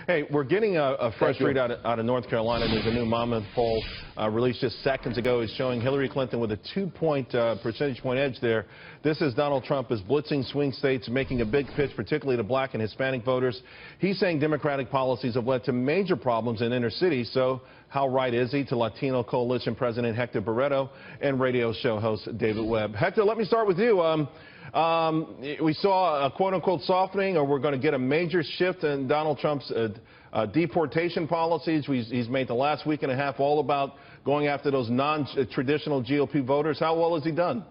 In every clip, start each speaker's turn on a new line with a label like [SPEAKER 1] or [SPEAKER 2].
[SPEAKER 1] Hey, we're getting a fresh read out of North Carolina. There's a new Monmouth poll released just seconds ago. It's showing Hillary Clinton with a 2-point percentage point edge there. This is Donald Trump is blitzing swing states, making a big pitch, particularly to black and Hispanic voters. He's saying Democratic policies have led to major problems in inner cities. So how right is he? To Latino Coalition President Hector Barreto and radio show host David Webb. Hector, let me start with you. We saw a quote-unquote softening, or we're going to get a major shift in Donald Trump's deportation policies. He's made the last week and a half all about going after those non-traditional GOP voters. How well has he done?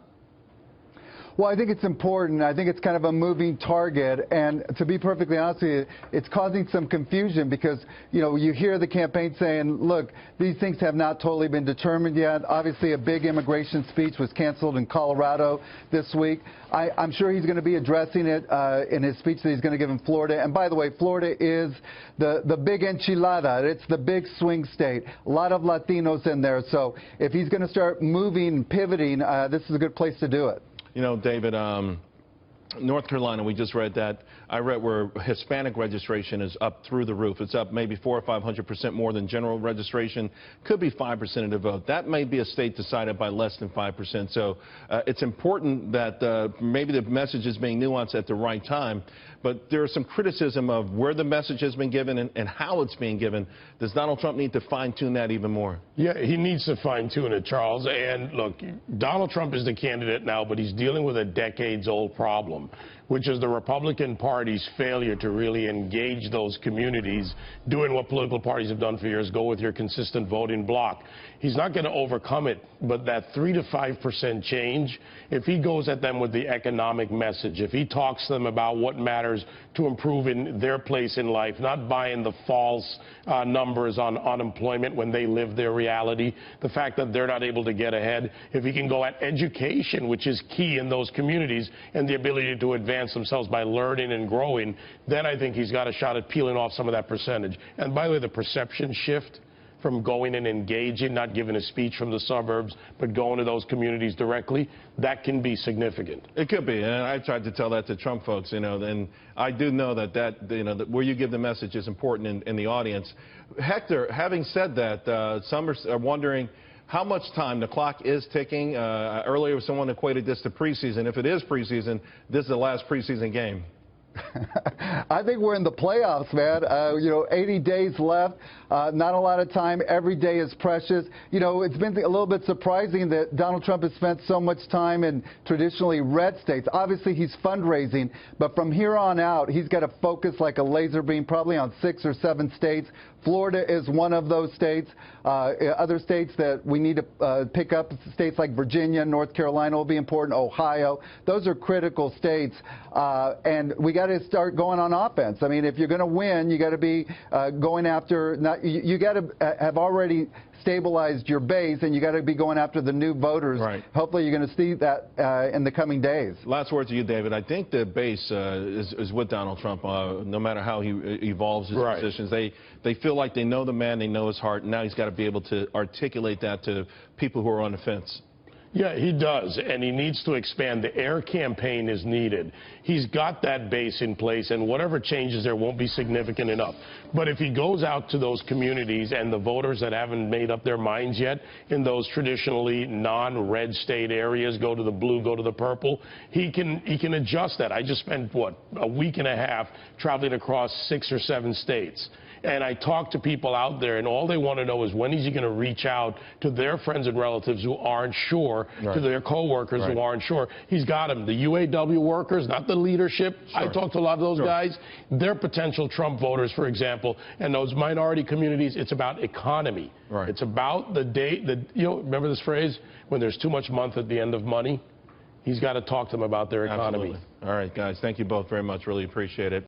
[SPEAKER 2] Well, I think it's important. I think it's kind of a moving target. And to be perfectly honest with you, it's causing some confusion because, you know, you hear the campaign saying, look, these things have not totally been determined yet. Obviously, a big immigration speech was canceled in Colorado this week. I'm sure he's going to be addressing it in his speech that he's going to give in Florida. And by the way, Florida is the big enchilada. It's the big swing state. A lot of Latinos in there. So if he's going to start moving, pivoting, this is a good place to do it.
[SPEAKER 1] You know, David, North Carolina, we just read that. I read where Hispanic registration is up through the roof. It's up maybe 400 or 500% more than general registration. Could be 5% of the vote. That may be a state decided by less than 5%. So it's important that maybe the message is being nuanced at the right time. But there is some criticism of where the message has been given and how it's being given. Does Donald Trump need to fine-tune that even more?
[SPEAKER 3] Yeah, he needs to fine-tune it, Charles. And look, Donald Trump is the candidate now, but he's dealing with a decades-old problem, which is the Republican Party's failure to really engage those communities, doing what political parties have done for years, go with your consistent voting bloc. He's not going to overcome it, but that 3 to 5% change, if he goes at them with the economic message, if he talks to them about what matters to improve in their place in life, not buying the false numbers on unemployment when they live their reality, the fact that they're not able to get ahead, if he can go at education, which is key in those communities, and the ability to advance themselves by learning and growing, then I think he's got a shot at peeling off some of that percentage. And by the way, the perception shift from going and engaging, not giving a speech from the suburbs, but going to those communities directly, that can be significant.
[SPEAKER 1] It could be, and I tried to tell that to Trump folks, you know, and I do know that where you give the message is important in the audience. Hector, having said that, some are wondering how much time. The clock is ticking. Earlier, someone equated this to preseason. If it is preseason, this is the last preseason game.
[SPEAKER 2] I think we're in the playoffs, man. You know, 80 days left, not a lot of time. Every day is precious. You know, it's been a little bit surprising that Donald Trump has spent so much time in traditionally red states. Obviously, he's fundraising, but from here on out, he's got to focus like a laser beam probably on 6 or 7 states. Florida is one of those states. Other states that we need to pick up, states like Virginia, North Carolina will be important, Ohio. Those are critical states, and we got to start going on offense. I mean, if you're going to win, you got to be going after. You got to have already stabilized your base, and you got to be going after the new voters. Right. Hopefully, you're going to see that in the coming days.
[SPEAKER 1] Last words to you, David. I think the base is with Donald Trump. No matter how he evolves his positions, they feel like they know the man, they know his heart, and now he's got to be able to articulate that to people who are on the fence.
[SPEAKER 3] Yeah, he does, and he needs to expand. The air campaign is needed. He's got that base in place, and whatever changes there won't be significant enough. But if he goes out to those communities and the voters that haven't made up their minds yet in those traditionally non-red state areas, go to the blue, go to the purple, he can adjust that. I just spent, a week and a half traveling across 6 or 7 states. And I talk to people out there, and all they want to know is when is he going to reach out to their friends and relatives who aren't sure, to their coworkers who aren't sure. He's got them, the UAW workers, not the leadership. I talked to a lot of those guys. They're potential Trump voters, for example, and those minority communities. It's about economy. It's about the day, you know, remember this phrase, when there's too much month at the end of money? He's got to talk to them about their economy.
[SPEAKER 1] Absolutely. All right, guys, thank you both very much. Really appreciate it.